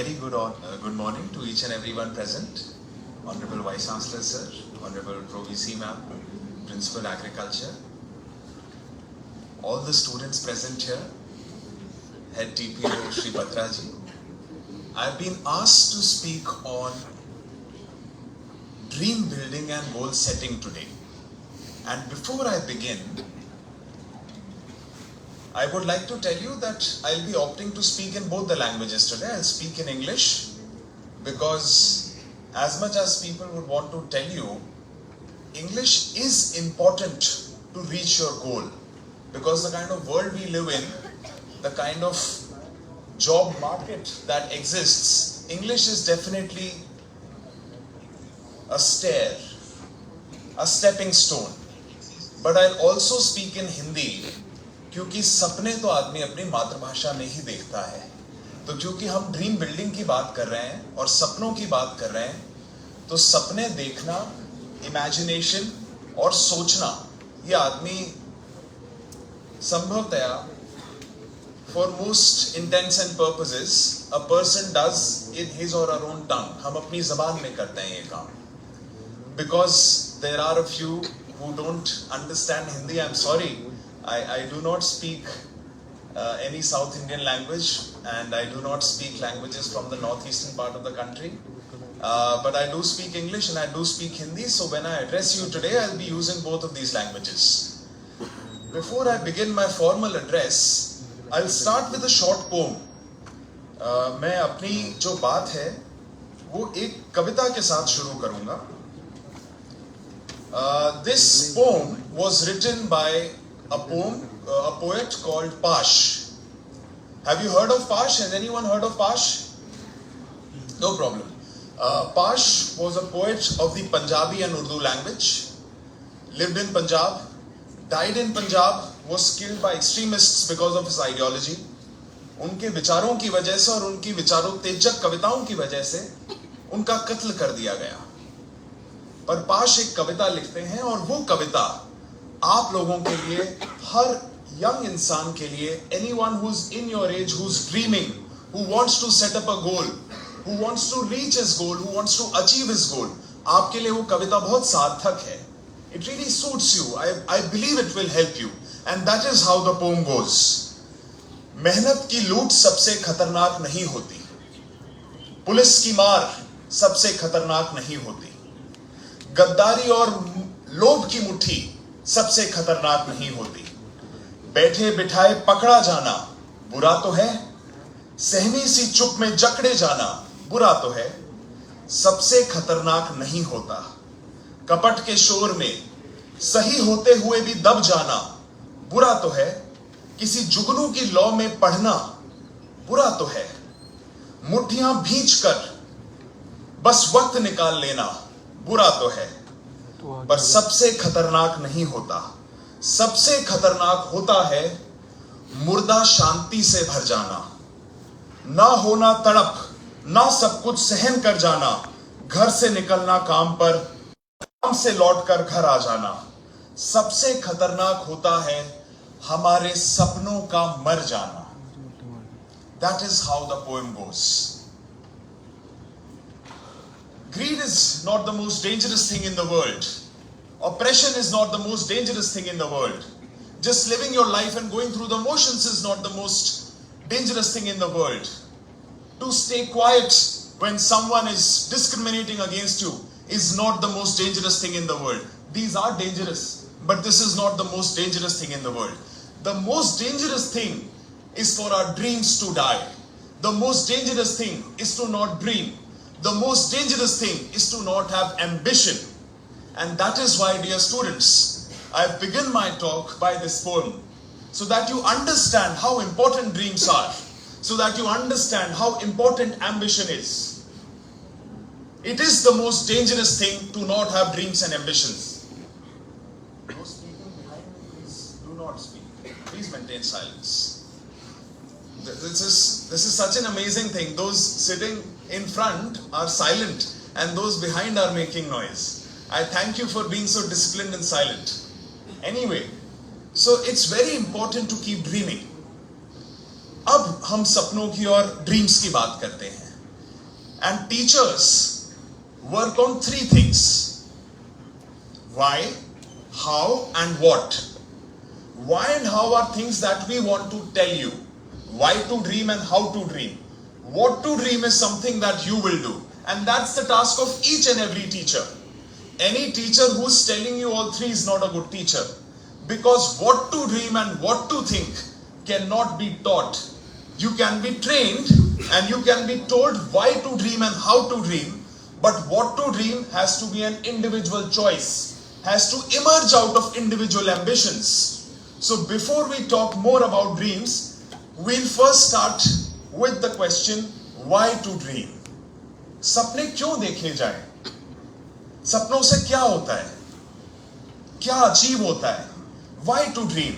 very good morning to each and everyone present. Honorable Vice Chancellor Sir, Honorable Pro VC Ma'am, Principal Agriculture, all the students present here, Head TPO Shri Batra ji. I've been asked to speak on dream building and goal setting today. And before I begin, I would like to tell you that I'll be opting to speak in both the languages today. I'll speak in English because as much as people would want to tell you, English is important to reach your goal, because the kind of world we live in, the kind of job market that exists, English is definitely a stair, a stepping stone. But I'll also speak in Hindi, क्योंकि सपने तो आदमी अपनी मातृभाषा में ही देखता है. तो क्योंकि हम ड्रीम बिल्डिंग की बात कर रहे हैं और सपनों की बात कर रहे हैं, तो सपने देखना, इमेजिनेशन और सोचना, ये आदमी संभवतया for most intents and purposes a person does in his or her own tongue. हम अपनी ज़बान में करते हैं ये काम. Because there are a few who don't understand Hindi, I'm sorry. I do not speak any South Indian language, and I do not speak languages from the northeastern part of the country. But I do speak English and I do speak Hindi, so when I address you today, I'll be using both of these languages. Before I begin my formal address, I'll start with a short poem. मैं अपनी जो बात है वो एक कविता के साथ शुरू करूंगा. This poem was written by a poet called Pash. Have you heard of Pash? Has anyone heard of Pash? No problem. Pash was a poet of the Punjabi and Urdu language, lived in Punjab, died in Punjab, was killed by extremists because of his ideology. उनके विचारों की वजह से और उनकी विचारोत्तेजक कविताओं की वजह से उनका कत्ल कर दिया गया. पर पाश एक कविता लिखते हैं और वो कविता आप लोगों के लिए, हर यंग इंसान के लिए, anyone who's in your age, who's dreaming, who wants to set up a goal, who wants to reach his goal, who wants to achieve his goal, आपके लिए वो कविता बहुत सार्थक है. It really suits you. I believe it will help you. And that is how the poem goes. मेहनत की लूट सबसे खतरनाक नहीं होती, पुलिस की मार सबसे खतरनाक नहीं होती, गद्दारी और लोभ की मुट्ठी सबसे खतरनाक नहीं होती, बैठे बिठाए पकड़ा जाना बुरा तो है, सहमी सी चुप में जकड़े जाना बुरा तो है, सबसे खतरनाक नहीं होता, कपट के शोर में सही होते हुए भी दब जाना बुरा तो है, किसी जुगनू की लौ में पढ़ना बुरा तो है, मुट्ठियां भींच कर बस वक्त निकाल लेना बुरा तो है, पर सबसे खतरनाक नहीं होता. सबसे खतरनाक होता है मुर्दा शांति से भर जाना, ना होना तड़प, ना सब कुछ सहन कर जाना, घर से निकलना काम पर, काम से लौटकर घर आ जाना. सबसे खतरनाक होता है हमारे सपनों का मर जाना. That is how the poem goes. Greed is not the most dangerous thing in the world. Oppression is not the most dangerous thing in the world. Just living your life and going through the motions is not the most dangerous thing in the world. To stay quiet when someone is discriminating against you is not the most dangerous thing in the world. These are dangerous, but this is not the most dangerous thing in the world. The most dangerous thing is for our dreams to die. The most dangerous thing is to not dream. The most dangerous thing is to not have ambition. And that is why, dear students, I begin my talk by this poem, so that you understand how important dreams are, so that you understand how important ambition is. It is the most dangerous thing to not have dreams and ambitions. Those speaking behind me, please do not speak. Please maintain silence. This is such an amazing thing. Those sitting in front are silent and those behind are making noise. I thank you for being so disciplined and silent. Anyway, so it's very important to keep dreaming. अब हम सपनों की और dreams की बात करते हैं. And teachers work on three things: why, how, and what. Why and how are things that we want to tell you. Why to dream and how to dream. What to dream is something that you will do. And that's the task of each and every teacher. Any teacher who's telling you all three is not a good teacher. Because what to dream and what to think cannot be taught. You can be trained and you can be told why to dream and how to dream. But what to dream has to be an individual choice. Has to emerge out of individual ambitions. So before we talk more about dreams, we'll first start with the question, why to dream? सपने क्यों देखे जाएं? सपनों से क्या होता है? क्या अचीव होता है? Why to dream?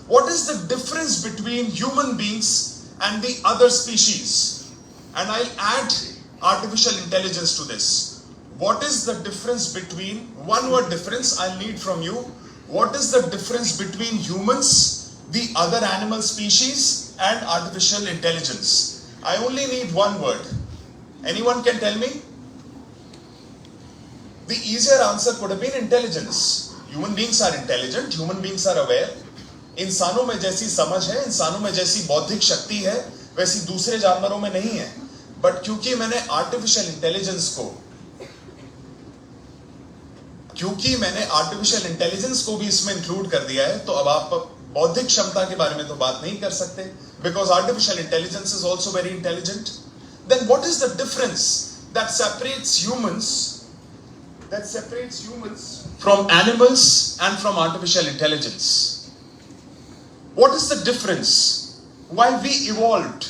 What is the difference between human beings and the other species? And I'll add artificial intelligence to this. What is the difference between, one word difference I'll need from you. What is the difference between humans, the other animal species, and artificial intelligence? I only need one word. Anyone can tell me? The easier answer could have been intelligence. Human beings are intelligent, human beings are aware. इंसानों में जैसी समझ है, इंसानों में जैसी बौद्धिक शक्ति है, वैसी दूसरे जानवरों में नहीं है. बट क्योंकि मैंने आर्टिफिशियल इंटेलिजेंस को भी इसमें इंक्लूड कर दिया है, तो अब आप बौद्धिक क्षमता के बारे में तो बात नहीं कर सकते, because artificial intelligence is also very intelligent. Then what is the difference that separates humans from animals and from artificial intelligence? What is the difference? Why we evolved?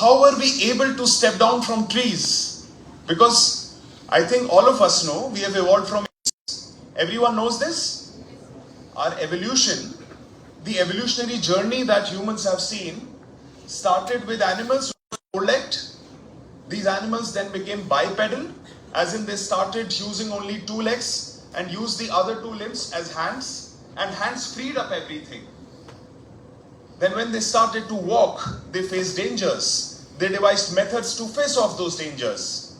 How were we able to step down from trees? Because I think all of us know we have evolved from apes. Everyone knows this? Our evolution, the evolutionary journey that humans have seen, started with animals who were four-legged. These animals then became bipedal, as in they started using only two legs and used the other two limbs as hands, and hands freed up everything. Then when they started to walk, they faced dangers. They devised methods to face off those dangers.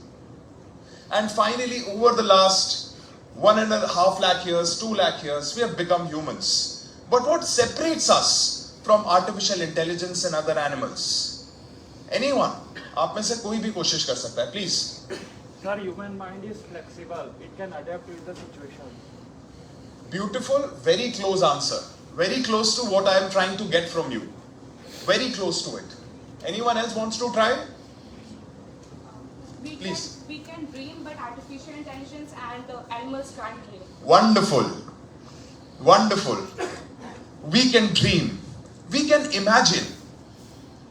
And finally, over the last 1.5 lakh years, 2 lakh years, we have become humans. But what separates us from artificial intelligence and other animals? Anyone? आप में से कोई भी कोशिश कर सकता है, please. Sir, human mind is flexible. It can adapt with the situation. Beautiful, very close answer. Very close to what I am trying to get from you. Very close to it. Anyone else wants to try? Please. We can dream, but artificial intelligence and animals can't dream. Wonderful. Wonderful. We can dream. We can imagine.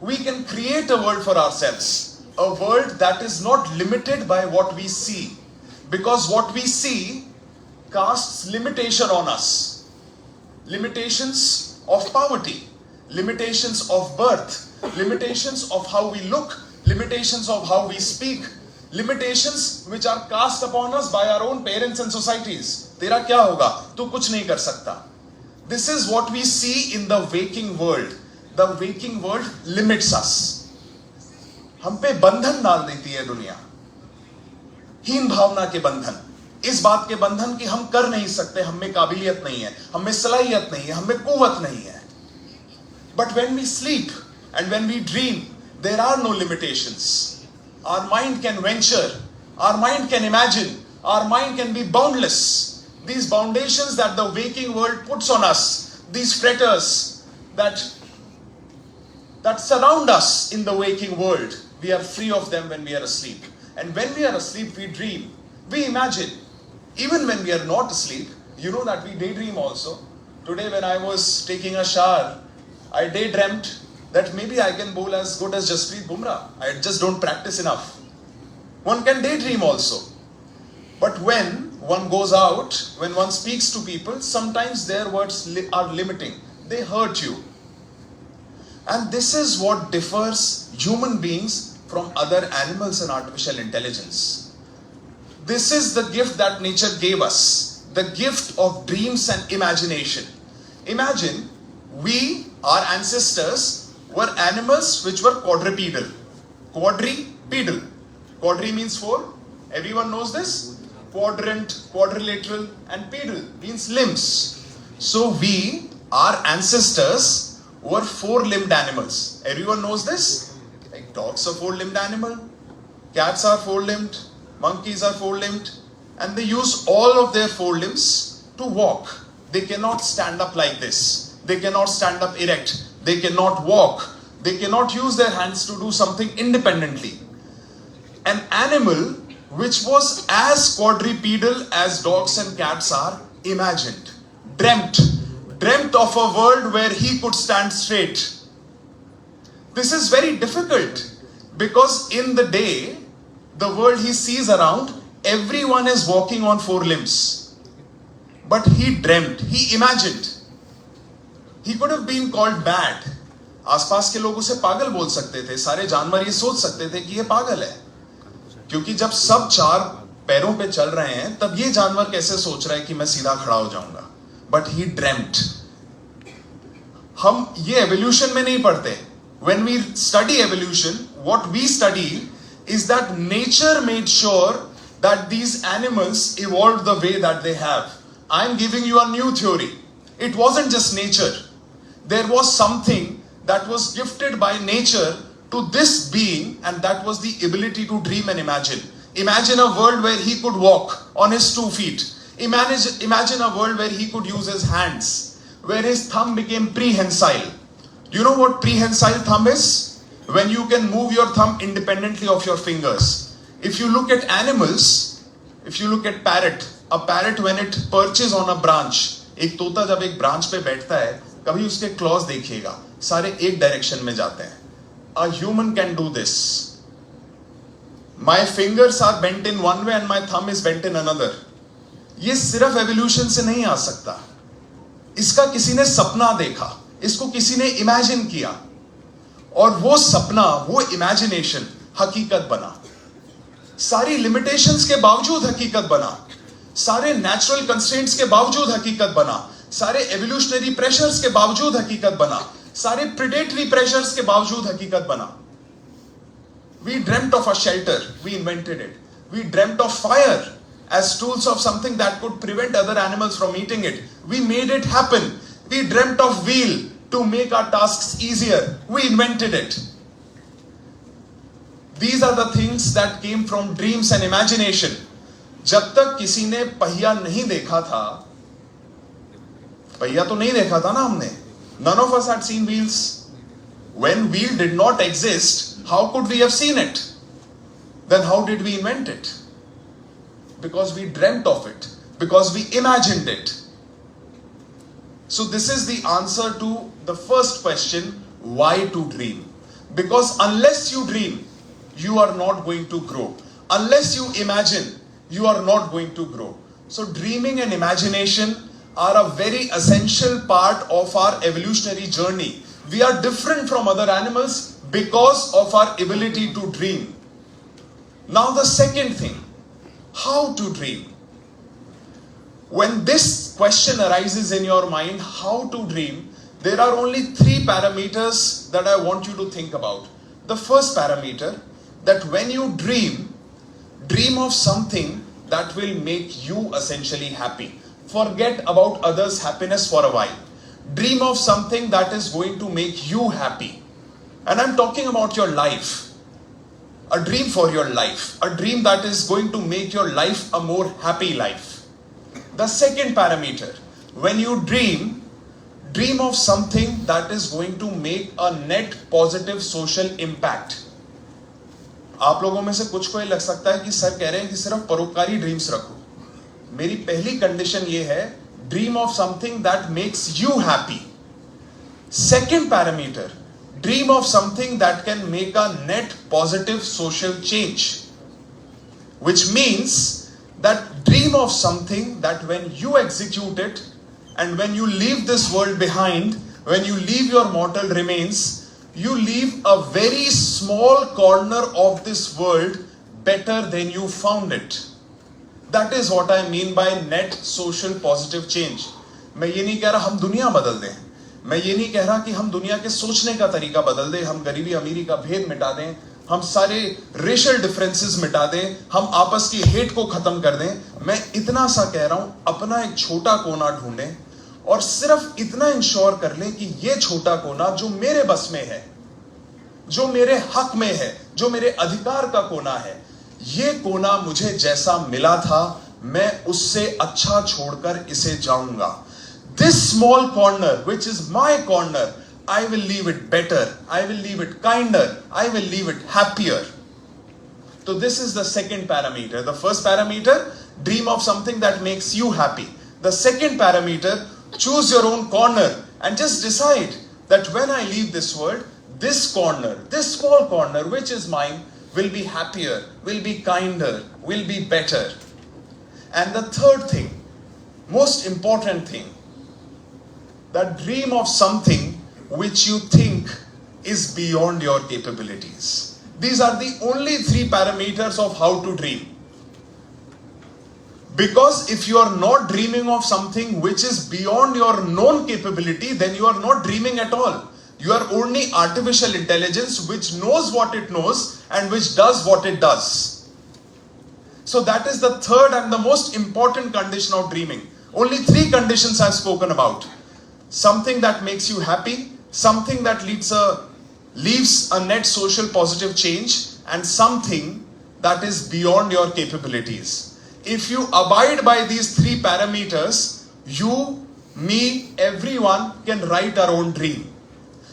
We can create a world for ourselves. A world that is not limited by what we see. Because what we see casts limitation on us. Limitations of poverty, limitations of birth, limitations of how we look, limitations of how we speak, limitations which are cast upon us by our own parents and societies. तेरा क्या होगा? तू कुछ नहीं कर सकता. This is what we see in the waking world. The waking world limits us. हम पे बंधन डाल देती है दुनिया. हीन भावना के बंधन. इस बात के बंधन कि हम कर नहीं सकते, हम में काबिलियत नहीं है, हम में सलाहियत नहीं है, हम में कुव्वत नहीं है. But when we sleep and when we dream, there are no limitations. Our mind can venture, our mind can imagine, our mind can be boundless. These foundations that the waking world puts on us, these fetters that surround us in the waking world, we are free of them when we are asleep. And when we are asleep, we dream, we imagine. Even when we are not asleep, you know that we daydream also. Today when I was taking a shower, I daydreamt that maybe I can bowl as good as Jasprit Bumrah. I just don't practice enough. One can daydream also. But when one goes out, when one speaks to people, sometimes their words are limiting. They hurt you. And this is what differs human beings from other animals and artificial intelligence. This is the gift that nature gave us, the gift of dreams and imagination. Imagine, our ancestors, were animals which were quadrupedal. Quadrupedal. Quadri means 4. Everyone knows this. Quadrant, quadrilateral, and pedal means limbs. So our ancestors were 4-limbed animals. Everyone knows this? Like dogs are 4-limbed animal, cats are 4-limbed, monkeys are 4-limbed, and they use all of their 4 limbs to walk. They cannot stand up like this. They cannot stand up erect. They cannot walk. They cannot use their hands to do something independently. An animal which was as quadrupedal as dogs and cats are imagined, dreamt of a world where he could stand straight. This is very difficult because in the day, the world he sees around, everyone is walking on 4 limbs. But he dreamt, he imagined. He could have been called mad. आसपास के लोग उसे पागल बोल सकते थे. सारे जानवर ये सोच सकते थे कि ये पागल है, क्योंकि जब सब 4 पैरों पे चल रहे हैं तब ये जानवर कैसे सोच रहा है कि मैं सीधा खड़ा हो जाऊंगा. But he dreamt. हम ये एवोल्यूशन में नहीं पढ़ते. When we study evolution, what we study is that nature made sure that these animals evolved the way that they have. I am giving you a new theory. It wasn't just nature. There was something that was gifted by nature to this being, and that was the ability to dream and imagine. Imagine a world where he could walk on his 2 feet. Imagine a world where he could use his hands, where his thumb became prehensile. Do you know what prehensile thumb is? When you can move your thumb independently of your fingers. If you look at animals, if you look at a parrot when it perches on a branch, एक तोता जब एक branch पे बैठता है, कभी उसके clause देखिएगा, सारे एक डायरेक्शन में जाते हैं. A human can do this. My fingers are bent in one way and my thumb is bent in another. ये सिर्फ एवोल्यूशन से नहीं आ सकता. इसका किसी ने सपना देखा, इसको किसी ने इमेजिन किया, और वो सपना, वो इमेजिनेशन हकीकत बना. सारी लिमिटेशंस के बावजूद हकीकत बना. सारे नेचुरल कंस्ट्रेंट्स के बावजूद हकीकत बना. सारे एवोल्यूशनरी प्रेशर्स के बावजूद हकीकत बना. सारे प्रेडेटरी प्रेशर्स के बावजूद हकीकत बना. We dreamt of a shelter, we invented it. We dreamt of fire as tools of something that could prevent other animals from eating it. We made it happen. We dreamt of wheel to make our tasks easier. We invented it. These are the things that came from dreams and imagination. जब तक किसी ने पहिया नहीं देखा था, पहिया तो नहीं देखा था ना हमने. None of us had seen wheels. When wheel did not exist, how could we have seen it? Then how did we invent it? Because we dreamt of it. Because we imagined it. So this is the answer to the first question, why to dream? Because unless you dream, you are not going to grow. Unless you imagine, you are not going to grow. So dreaming and imagination are a very essential part of our evolutionary journey. We are different from other animals because of our ability to dream. Now the second thing, how to dream? When this question arises in your mind, how to dream, there are only 3 parameters that I want you to think about. The first parameter, that when you dream of something that will make you essentially happy. Forget about others' happiness for a while. Dream of something that is going to make you happy. And I'm talking about your life. A dream for your life. A dream that is going to make your life a more happy life. The second parameter, when you dream of something that is going to make a net positive social impact. आप लोगों में से कुछ को ये लग सकता है कि सर कह रहे हैं कि सिर्फ परोपकारी ड्रीम्स रखो. मेरी पहली कंडीशन ये है, dream of something that makes you happy. Second parameter, dream of something that can make a net positive social change, which means that dream of something that when you execute it and when you leave this world behind, when you leave your mortal remains, you leave a very small corner of this world better than you found it. That is what I mean by net social positive change. मैं ये नहीं कह रहा हम दुनिया बदल दें. मैं ये नहीं कह रहा कि हम दुनिया के सोचने का तरीका बदल दें, हम गरीबी अमीरी का भेद मिटा दें, हम सारे रेशियल डिफरेंसेस मिटा दें, हम आपस की हेट को खत्म कर दें. मैं इतना सा कह रहा हूं, अपना एक छोटा कोना ढूंढें और सिर्फ इतना इंश्योर कर लें कि ये छोटा कोना जो मेरे बस में है, जो मेरे हक में है, जो मेरे अधिकार का कोना है, ये कोना मुझे जैसा मिला था मैं उससे अच्छा छोड़कर इसे जाऊंगा. This small corner which is my corner, I will leave it better, I will leave it kinder, I will leave it happier. So this is the second parameter. The first parameter, dream of something that makes you happy. The second parameter, choose your own corner and just decide that when I leave this world, this corner, this small corner which is mine will be happier, will be kinder, will be better. And the third thing, most important thing, that dream of something which you think is beyond your capabilities. These are the only three parameters of how to dream. Because if you are not dreaming of something which is beyond your known capability, then you are not dreaming at all. You are only artificial intelligence which knows what it knows and which does what it does. So that is the third and the most important condition of dreaming. Only three conditions I have spoken about. Something that makes you happy, something that leaves a net social positive change, and something that is beyond your capabilities. If you abide by these three parameters, you, me, everyone can write our own dream.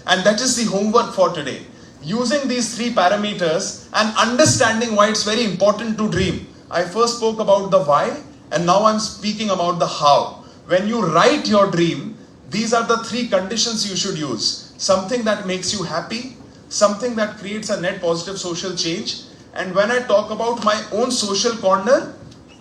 And that is the homework for today. Using these three parameters and understanding why it's very important to dream. I first spoke about the why, and now I'm speaking about the how. When you write your dream, these are the three conditions you should use. Something that makes you happy, something that creates a net positive social change. And when I talk about my own social corner,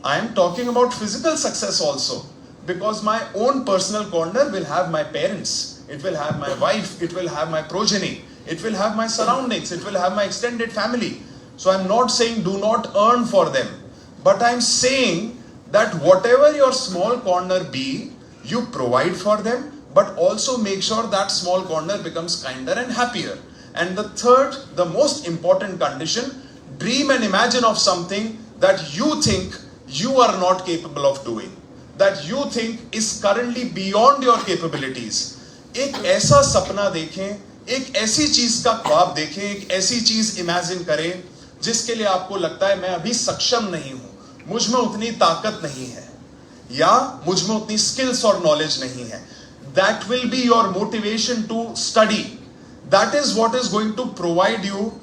I am talking about physical success also. Because my own personal corner will have my parents, it will have my wife, it will have my progeny, it will have my surroundings, it will have my extended family. So I'm not saying do not earn for them, but I'm saying that whatever your small corner be, you provide for them, but also make sure that small corner becomes kinder and happier. And the third, the most important condition, dream and imagine of something that you think you are not capable of doing, that you think is currently beyond your capabilities. एक ऐसा सपना देखें, एक ऐसी चीज का ख्वाब देखें, एक ऐसी चीज इमेजिन करें जिसके लिए आपको लगता है मैं अभी सक्षम नहीं हूं, मुझ में उतनी ताकत नहीं है, या मुझ में उतनी स्किल्स और नॉलेज नहीं है. That will be your motivation to study. That is what is going to provide you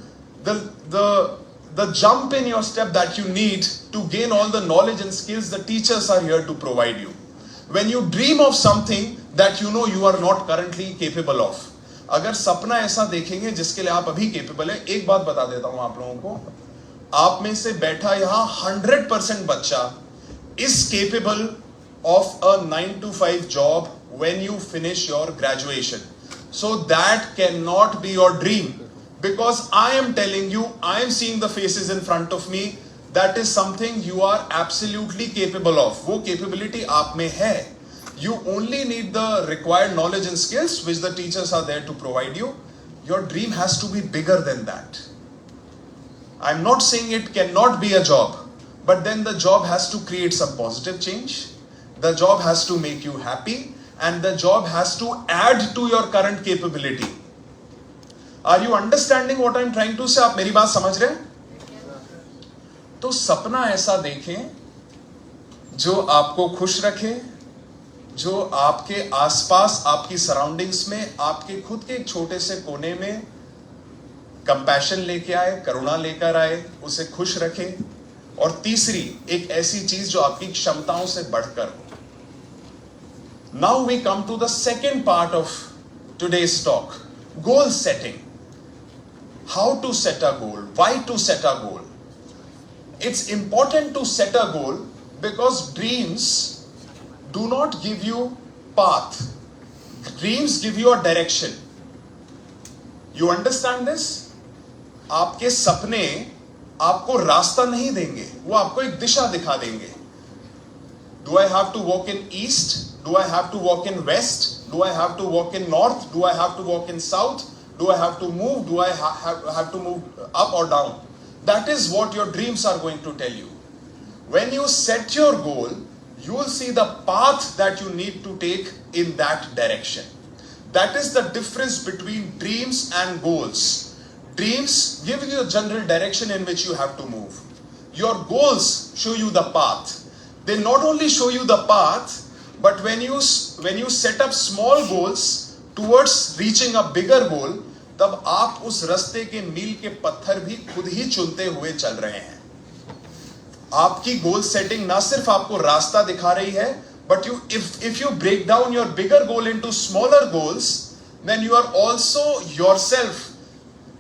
the jump in your step that you need to gain all the knowledge and skills the teachers are here to provide you. When you dream of something that you know you are not currently capable of, अगर सपना ऐसा देखेंगे जिसके लिए आप अभी capable है, एक बात बता देता हूं आप लोगों को, आप में से बैठा यहां 100% बच्चा is capable of a 9 to 5 job when you finish your graduation. So that cannot be your dream, because I am telling you, I am seeing the faces in front of me, that is something you are absolutely capable of. वो capability आप में है. You only need the required knowledge and skills which the teachers are there to provide you. Your dream has to be bigger than that. I'm not saying it cannot be a job, but then the job has to create some positive change. The job has to make you happy, and the job has to add to your current capability. Are you understanding what I'm trying to say? आप मेरी बात समझ रहे हैं? तो सपना ऐसा देखें जो आपको खुश रखे, जो आपके आसपास, आपकी सराउंडिंग्स में, आपके खुद के एक छोटे से कोने में कंपैशन लेके आए, करुणा लेकर आए, उसे खुश रखे. और तीसरी, एक ऐसी चीज जो आपकी क्षमताओं से बढ़कर हो. Now we come to the second part of today's talk, goal setting. How to set a goal? Why to set a goal? It's important to set a goal because dreams do not give you path. Dreams give you a direction. You understand this? आपके सपने आपको रास्ता नहीं देंगे, वो आपको एक दिशा दिखा देंगे. Do I have to walk in east? Do I have to walk in west? Do I have to walk in north? Do I have to walk in south? Do I have to move? Do I have to move up or down? That is what your dreams are going to tell you. When you set your goal, you will see the path that you need to take in that direction. That is the difference between dreams and goals. Dreams give you a general direction in which you have to move. Your goals show you the path. They not only show you the path, but when you set up small goals towards reaching a bigger goal, तब आप उस रास्ते के मील के पत्थर भी खुद ही चुनते हुए चल रहे हैं. आपकी गोल सेटिंग ना सिर्फ आपको रास्ता दिखा रही है, but if you break down your bigger goal into smaller goals, then you are also yourself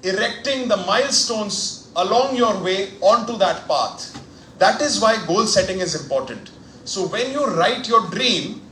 erecting the milestones along your way onto that path. That is why goal setting is important. So when you write your dream,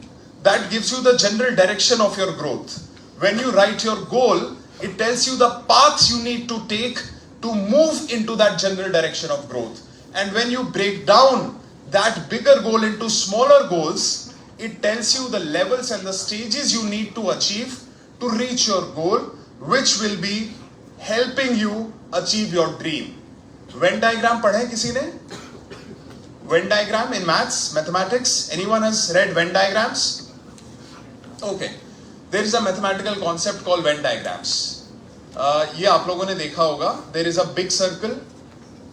that gives you the general direction of your growth. When you write your goal, it tells you the paths you need to take to move into that general direction of growth. And when you break down that bigger goal into smaller goals, it tells you the levels and the stages you need to achieve to reach your goal, which will be helping you achieve your dream. Venn diagram पढ़े किसी ने? Venn diagram in maths, mathematics. Anyone has read Venn diagrams? Okay. There is a mathematical concept called Venn diagrams. ये आप लोगों ने देखा होगा. There is a big circle.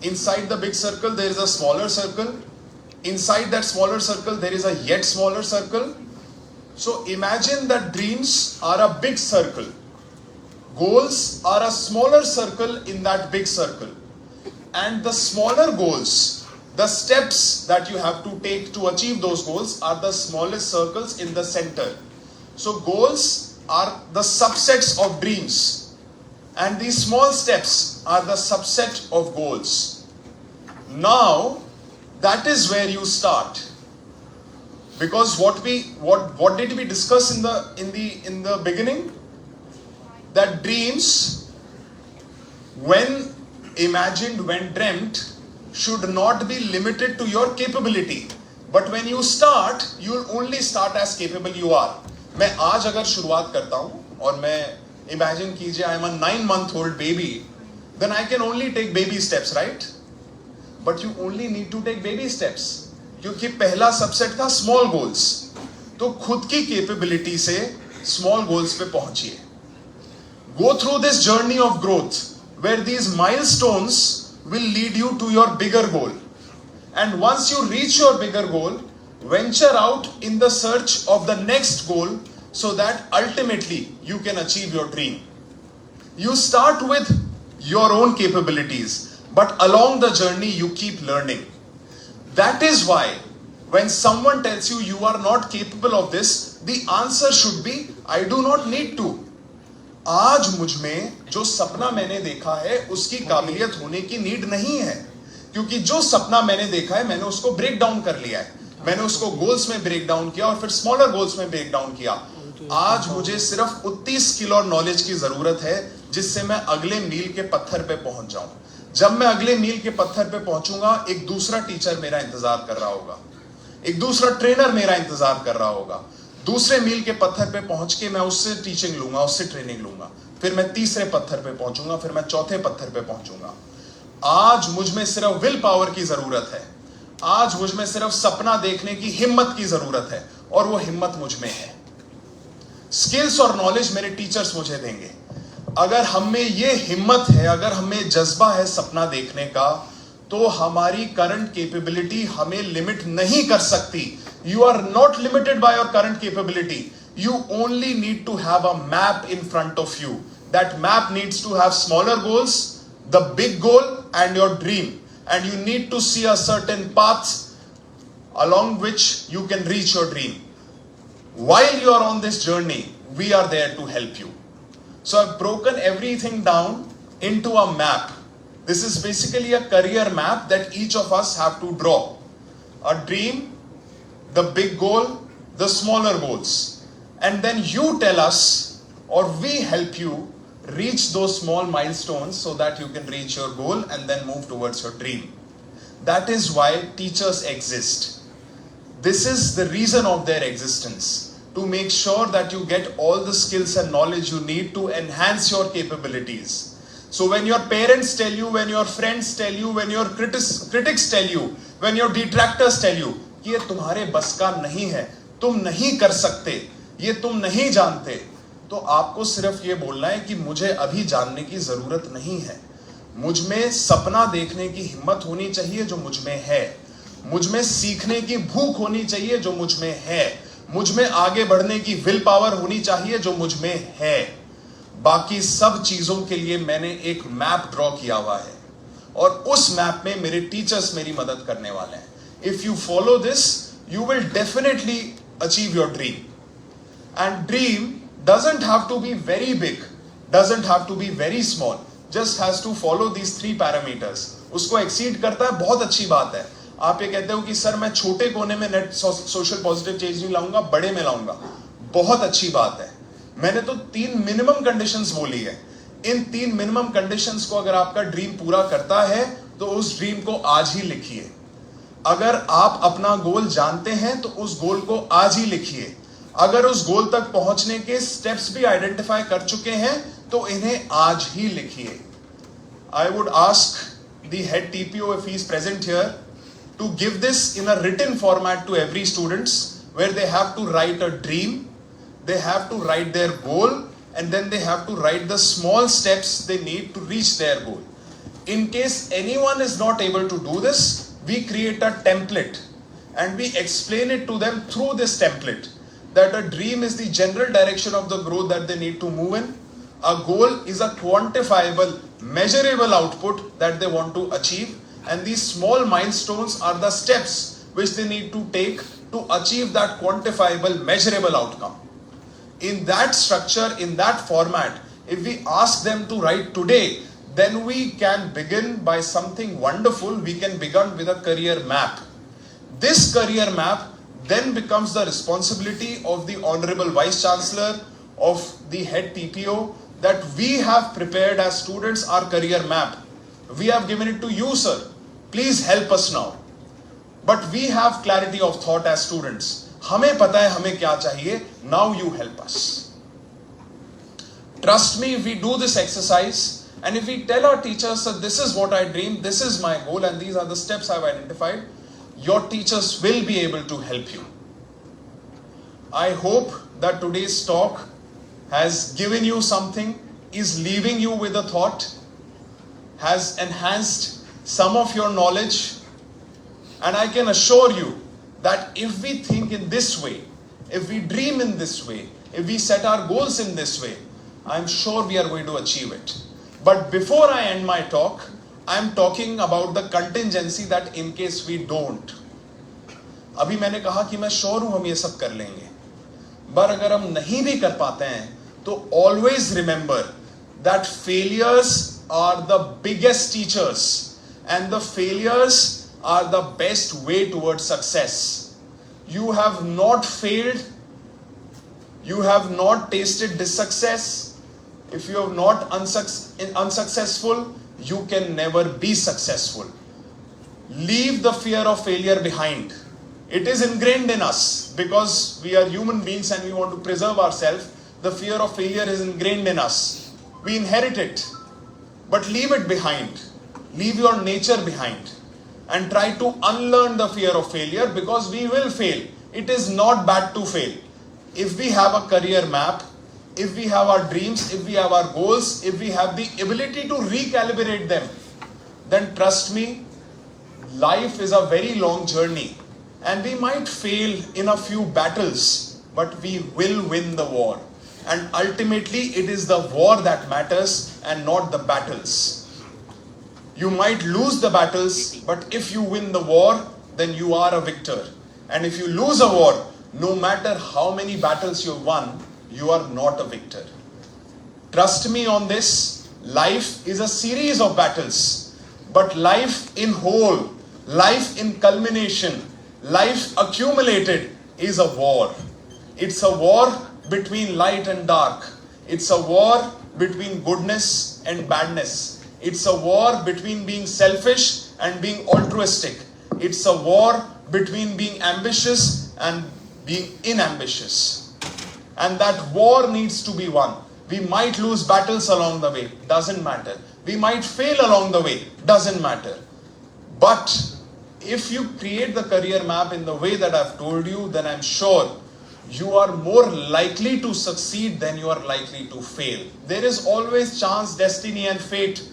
Inside the big circle, there is a smaller circle. Inside that smaller circle, there is a yet smaller circle. So imagine that dreams are a big circle. Goals are a smaller circle in that big circle. And the smaller goals, the steps that you have to take to achieve those goals, are the smallest circles in the center. So goals are the subsets of dreams. And these small steps are the subset of goals. Now, that is where you start. Because what did we discuss in the beginning? That dreams, when imagined, when dreamt, should not be limited to your capability. But when you start, you will only start as capable you are. मैं आज अगर शुरुआत करता हूं और मैं imagine कीजिए I am a 9-month-old baby, then I can only take baby steps, right? But you only need to take baby steps. क्योंकि पहला सबसेट था small goals. तो खुद की capability से small goals पे पहुंचिए. Go through this journey of growth where these milestones will lead you to your bigger goal. And once you reach your bigger goal, venture out in the search of the next goal so that ultimately you can achieve your dream. You start with your own capabilities, but along the journey you keep learning. That is why when someone tells you you are not capable of this, the answer should be, I do not need to. आज मुझ में जो सपना मैंने देखा है उसकी काबिलियत होने की नीड नहीं है, क्योंकि जो सपना मैंने देखा है मैंने उसको ब्रेक डाउन कर लिया है. मैंने उसको गोल्स में ब्रेक डाउन किया और फिर स्मॉलर गोल्स में ब्रेक डाउन किया. आज मुझे सिर्फ 29 स्किल और नॉलेज की जरूरत है जिससे मैं अगले मील के पत्थर पे पहुंच जाऊं. जब मैं अगले मील के पत्थर पे पहुंचूंगा, एक दूसरा टीचर मेरा इंतजार कर रहा होगा, एक दूसरा ट्रेनर मेरा इंतजार कर रहा होगा. दूसरे मील के पत्थर पे पहुंच के मैं उससे टीचिंग लूंगा, उससे ट्रेनिंग लूंगा. फिर मैं तीसरे पत्थर पे पहुंचूंगा, फिर मैं चौथे पत्थर पे पहुंचूंगा. आज मुझ में सिर्फ विल पावर की जरूरत है. आज मुझ में सिर्फ सपना देखने की हिम्मत की जरूरत है, और वो हिम्मत मुझ में है. स्किल्स और नॉलेज मेरे टीचर्स मुझे देंगे. अगर हम में ये हिम्मत है, अगर हमें जज्बा है सपना देखने का, तो हमारी करंट कैपेबिलिटी हमें लिमिट नहीं कर सकती. You are not limited by your current capability. You only need to have a map in front of you. That map needs to have smaller goals, the big goal, and your dream. And you need to see a certain path along which you can reach your dream. While you are on this journey, we are there to help you. So I've broken everything down into a map. This is basically a career map that each of us have to draw. A dream, the big goal, the smaller goals. And then you tell us, or we help you reach those small milestones so that you can reach your goal and then move towards your dream. That is why teachers exist. This is the reason of their existence, to make sure that you get all the skills and knowledge you need to enhance your capabilities. So when your parents tell you, when your friends tell you, when your critics tell you, when your detractors tell you कि ये तुम्हारे बस का नहीं है, तुम नहीं कर सकते, ये तुम नहीं जानते, तो आपको सिर्फ ये बोलना है कि मुझे अभी जानने की जरूरत नहीं है. मुझ में सपना देखने की हिम्मत होनी चाहिए जो मुझ में है. मुझ में सीखने की भूख होनी चाहिए जो मुझ में है. मुझ में आगे बढ़ने की विल पावर होनी चाहिए जो मुझ में है. बाकी सब चीजों के लिए मैंने एक मैप ड्रॉ किया हुआ है और उस मैप में मेरे टीचर्स मेरी मदद करने वाले हैं. If you follow this you will definitely achieve your dream. And dream doesn't have to be very big, doesn't have to be very small, just has to follow these 3 parameters. उसको exceed करता है, बहुत अच्छी बात है. आप ये कहते हो कि सर मैं छोटे कोने में नेट सोशल पॉजिटिव चेंज नहीं लाऊंगा, बड़े में लाऊंगा, बहुत अच्छी बात है. मैंने तो 3 मिनिमम कंडीशंस बोली है. इन 3 मिनिमम कंडीशंस को अगर आपका ड्रीम पूरा करता है तो उस ड्रीम को आज ही लिखिए. अगर आप अपना गोल जानते हैं तो उस गोल को आज ही लिखिए. अगर उस गोल तक पहुंचने के स्टेप्स भी आइडेंटिफाई कर चुके हैं तो इन्हें आज ही लिखिए. I would ask the head TPO if he is present here to give this in a written format to every students where they have to write a dream, they have to write their goal, and then they have to write the small steps they need to reach their goal. In case anyone is not able to do this, we create a template and we explain it to them through this template that a dream is the general direction of the growth that they need to move in. A goal is a quantifiable, measurable output that they want to achieve. And these small milestones are the steps which they need to take to achieve that quantifiable, measurable outcome. In that structure, in that format, if we ask them to write today, then we can begin by something wonderful. We can begin with a career map. This career map then becomes the responsibility of the Honorable Vice Chancellor, of the head TPO, that we have prepared as students our career map. We have given it to you, sir. Please help us now. But we have clarity of thought as students. हमें पता है हमें क्या चाहिए. Now you help us. Trust me, if we do this exercise and if we tell our teachers that this is what I dream, this is my goal, and these are the steps I've identified, your teachers will be able to help you. I hope that today's talk has given you something, is leaving you with a thought, has enhanced some of your knowledge, and I can assure you that if we think in this way, if we dream in this way, if we set our goals in this way, I'm sure we are going to achieve it. But before I end my talk, I'm talking about the contingency that in case we don't. अभी मैंने कहा कि मैं sure हूं हम ये सब कर लेंगे, पर अगर हम नहीं भी कर पाते हैं तो always remember that failures are the biggest teachers. And the failures are the best way towards success. You have not failed. You have not tasted this success. If you have not unsuccessful, you can never be successful. Leave the fear of failure behind. It is ingrained in us because we are human beings and we want to preserve ourselves. The fear of failure is ingrained in us. We inherit it. But leave it behind. Leave your nature behind and try to unlearn the fear of failure, because we will fail. It is not bad to fail. If we have a career map, if we have our dreams, if we have our goals, if we have the ability to recalibrate them, then trust me, life is a very long journey and we might fail in a few battles, but we will win the war. And ultimately it is the war that matters and not the battles. You might lose the battles, but if you win the war, then you are a victor. And if you lose a war, no matter how many battles you've won, you are not a victor. Trust me on this. Life is a series of battles, but life in whole, life in culmination, life accumulated is a war. It's a war between light and dark. It's a war between goodness and badness. It's a war between being selfish and being altruistic. It's a war between being ambitious and being inambitious. and that war needs to be won. We might lose battles along the way, doesn't matter. We might fail along the way, doesn't matter. But if you create the career map in the way that I've told you, then I'm sure you are more likely to succeed than you are likely to fail. There is always chance, destiny and fate.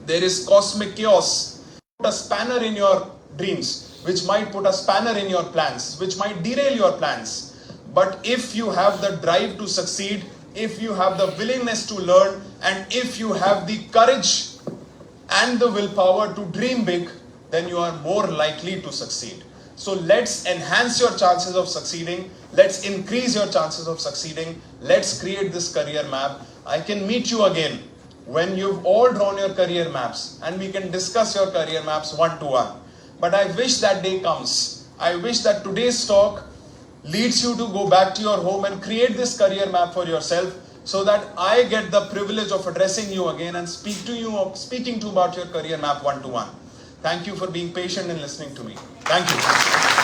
There is cosmic chaos. Put a spanner in your dreams, which might put a spanner in your plans, which might derail your plans. But if you have the drive to succeed, if you have the willingness to learn, and if you have the courage and the willpower to dream big, then you are more likely to succeed. So let's enhance your chances of succeeding. Let's increase your chances of succeeding. Let's create this career map. I can meet you again when you've all drawn your career maps and we can discuss your career maps one-to-one. But I wish that day comes. I wish that today's talk leads you to go back to your home and create this career map for yourself, so that I get the privilege of addressing you again and speaking to you about your career map one-to-one. Thank you for being patient and listening to me. Thank you.